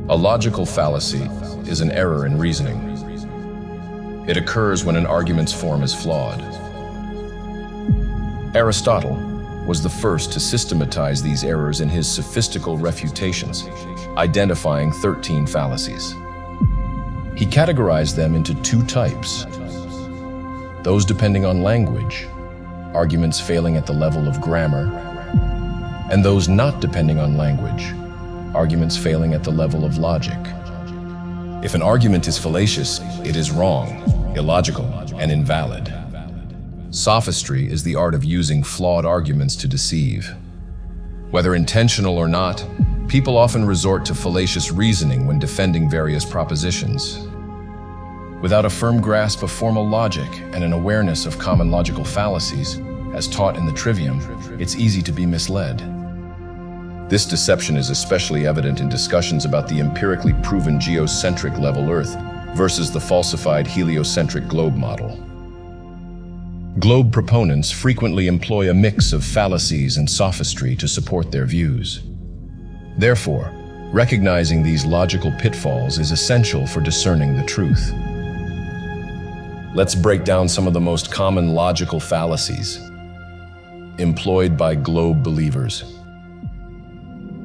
A logical fallacy is an error in reasoning. It occurs when an argument's form is flawed. Aristotle was the first to systematize these errors in his sophistical refutations, identifying 13 fallacies. He categorized them into two types: those depending on language, arguments failing at the level of grammar, and those not depending on language, arguments failing at the level of logic. If an argument is fallacious, it is wrong, illogical, and invalid. Sophistry is the art of using flawed arguments to deceive. Whether intentional or not, people often resort to fallacious reasoning when defending various propositions. Without a firm grasp of formal logic and an awareness of common logical fallacies, as taught in the trivium, it's easy to be misled. This deception is especially evident in discussions about the empirically proven geocentric level Earth versus the falsified heliocentric globe model. Globe proponents frequently employ a mix of fallacies and sophistry to support their views. Therefore, recognizing these logical pitfalls is essential for discerning the truth. Let's break down some of the most common logical fallacies employed by globe believers.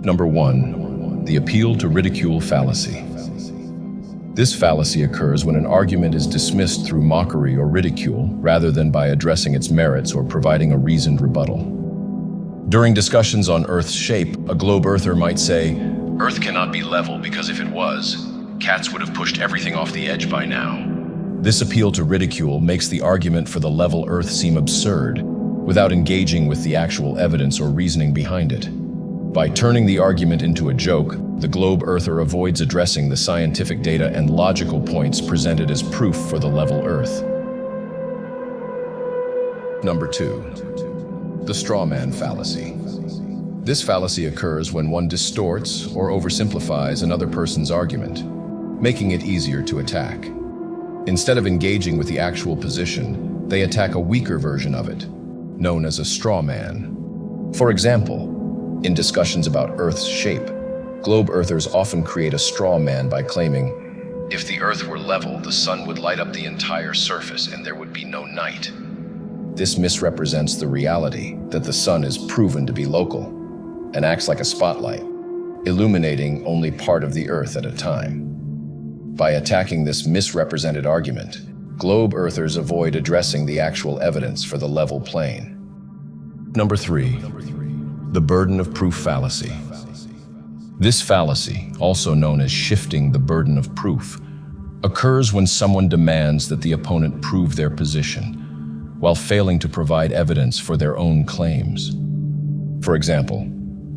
Number 1, the appeal to ridicule fallacy. This fallacy occurs when an argument is dismissed through mockery or ridicule rather than by addressing its merits or providing a reasoned rebuttal. During discussions on Earth's shape, a globe earther might say, "Earth cannot be level because if it was, cats would have pushed everything off the edge by now." This appeal to ridicule makes the argument for the level Earth seem absurd, without engaging with the actual evidence or reasoning behind it. By turning the argument into a joke, the globe earther avoids addressing the scientific data and logical points presented as proof for the level Earth. Number 2, the straw man fallacy. This fallacy occurs when one distorts or oversimplifies another person's argument, making it easier to attack. Instead of engaging with the actual position, they attack a weaker version of it, known as a straw man. For example, in discussions about Earth's shape, globe earthers often create a straw man by claiming, "If the Earth were level, the sun would light up the entire surface and there would be no night." This misrepresents the reality that the sun is proven to be local and acts like a spotlight, illuminating only part of the Earth at a time. By attacking this misrepresented argument, globe earthers avoid addressing the actual evidence for the level plane. Number 3, the burden of proof fallacy. This fallacy, also known as shifting the burden of proof, occurs when someone demands that the opponent prove their position, while failing to provide evidence for their own claims. For example,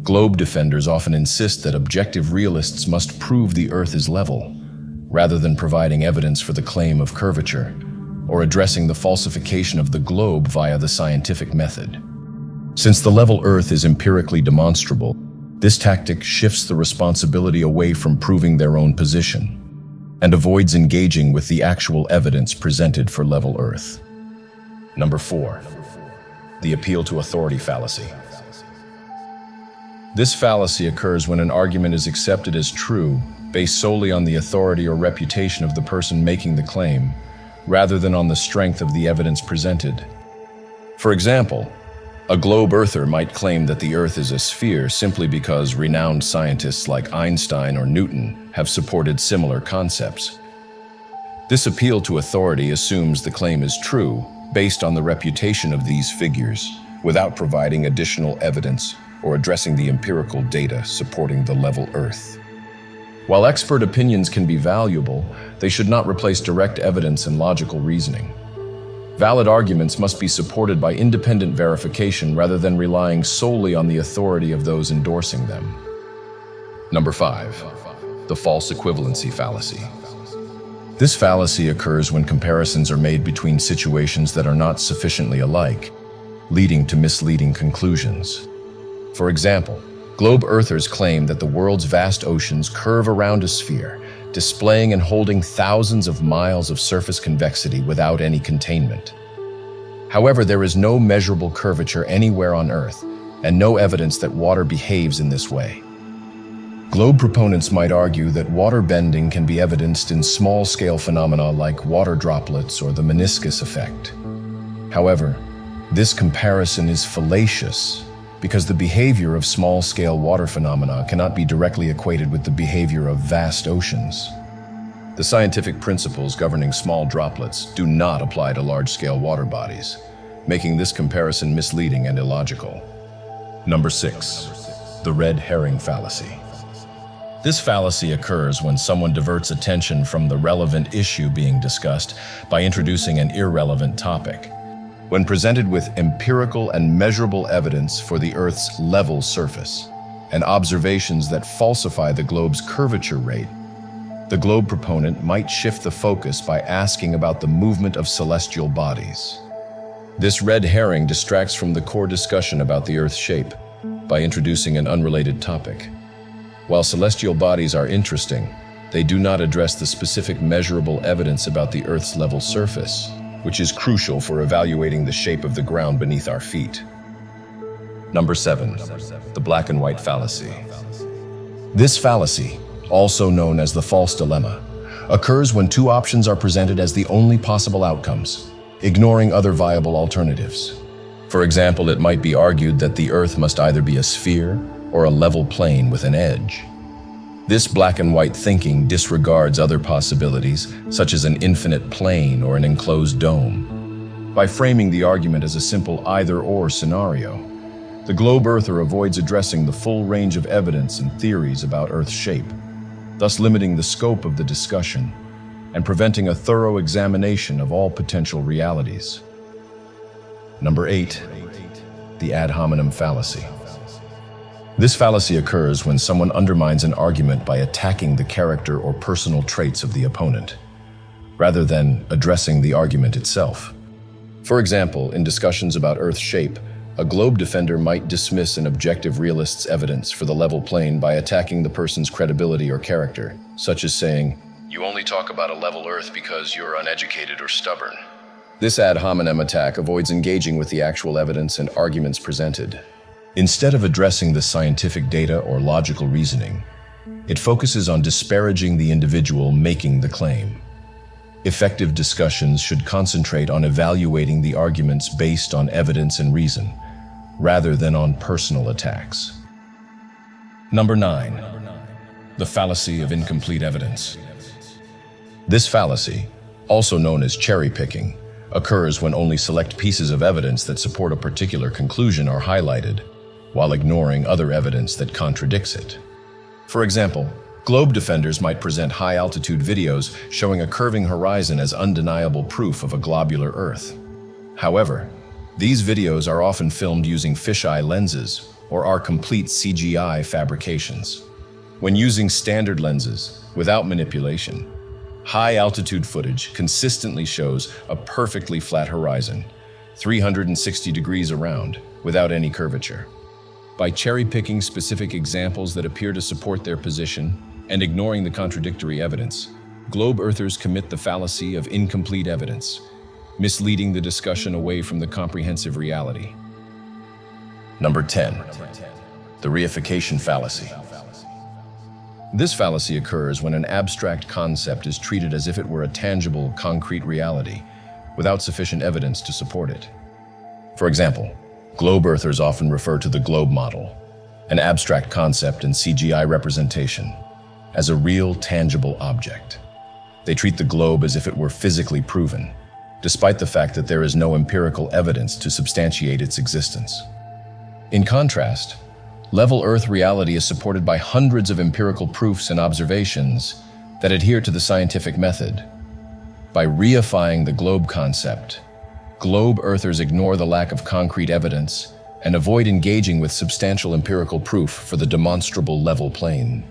globe defenders often insist that objective realists must prove the Earth is level, rather than providing evidence for the claim of curvature, or addressing the falsification of the globe via the scientific method. Since the level Earth is empirically demonstrable, this tactic shifts the responsibility away from proving their own position, and avoids engaging with the actual evidence presented for level Earth. Number 4, the appeal to authority fallacy. This fallacy occurs when an argument is accepted as true based solely on the authority or reputation of the person making the claim, rather than on the strength of the evidence presented. For example, a globe earther might claim that the Earth is a sphere simply because renowned scientists like Einstein or Newton have supported similar concepts. This appeal to authority assumes the claim is true based on the reputation of these figures, without providing additional evidence or addressing the empirical data supporting the level Earth. While expert opinions can be valuable, they should not replace direct evidence and logical reasoning. Valid arguments must be supported by independent verification rather than relying solely on the authority of those endorsing them. Number 5, the false equivalency fallacy. This fallacy occurs when comparisons are made between situations that are not sufficiently alike, leading to misleading conclusions. For example, globe earthers claim that the world's vast oceans curve around a sphere, displaying and holding thousands of miles of surface convexity without any containment. However, there is no measurable curvature anywhere on Earth, and no evidence that water behaves in this way. Globe proponents might argue that water bending can be evidenced in small-scale phenomena like water droplets or the meniscus effect. However, this comparison is fallacious because the behavior of small-scale water phenomena cannot be directly equated with the behavior of vast oceans. The scientific principles governing small droplets do not apply to large-scale water bodies, making this comparison misleading and illogical. Number 6. The red herring fallacy. This fallacy occurs when someone diverts attention from the relevant issue being discussed by introducing an irrelevant topic. When presented with empirical and measurable evidence for the Earth's level surface and observations that falsify the globe's curvature rate, the globe proponent might shift the focus by asking about the movement of celestial bodies. This red herring distracts from the core discussion about the Earth's shape by introducing an unrelated topic. While celestial bodies are interesting, they do not address the specific measurable evidence about the Earth's level surface, which is crucial for evaluating the shape of the ground beneath our feet. Number 7. The black and white fallacy. This fallacy, also known as the false dilemma, occurs when two options are presented as the only possible outcomes, ignoring other viable alternatives. For example, it might be argued that the Earth must either be a sphere or a level plane with an edge. This black and white thinking disregards other possibilities, such as an infinite plane or an enclosed dome. By framing the argument as a simple either-or scenario, the globe earther avoids addressing the full range of evidence and theories about Earth's shape, thus limiting the scope of the discussion and preventing a thorough examination of all potential realities. Number 8. The ad hominem fallacy. This fallacy occurs when someone undermines an argument by attacking the character or personal traits of the opponent, rather than addressing the argument itself. For example, in discussions about Earth's shape, a globe defender might dismiss an objective realist's evidence for the level plane by attacking the person's credibility or character, such as saying, "You only talk about a level Earth because you're uneducated or stubborn." This ad hominem attack avoids engaging with the actual evidence and arguments presented. Instead of addressing the scientific data or logical reasoning, it focuses on disparaging the individual making the claim. Effective discussions should concentrate on evaluating the arguments based on evidence and reason, rather than on personal attacks. Number 9. The fallacy of incomplete evidence. This fallacy, also known as cherry picking, occurs when only select pieces of evidence that support a particular conclusion are highlighted, while ignoring other evidence that contradicts it. For example, globe defenders might present high-altitude videos showing a curving horizon as undeniable proof of a globular Earth. However, these videos are often filmed using fisheye lenses or are complete CGI fabrications. When using standard lenses, without manipulation, high-altitude footage consistently shows a perfectly flat horizon, 360 degrees around, without any curvature. By cherry-picking specific examples that appear to support their position and ignoring the contradictory evidence, globe earthers commit the fallacy of incomplete evidence, misleading the discussion away from the comprehensive reality. Number 10. The reification fallacy. This fallacy occurs when an abstract concept is treated as if it were a tangible, concrete reality, without sufficient evidence to support it. For example, globe earthers often refer to the globe model, an abstract concept and CGI representation, as a real, tangible object. They treat the globe as if it were physically proven, despite the fact that there is no empirical evidence to substantiate its existence. In contrast, level Earth reality is supported by hundreds of empirical proofs and observations that adhere to the scientific method. By reifying the globe concept, globe earthers ignore the lack of concrete evidence and avoid engaging with substantial empirical proof for the demonstrable level plane.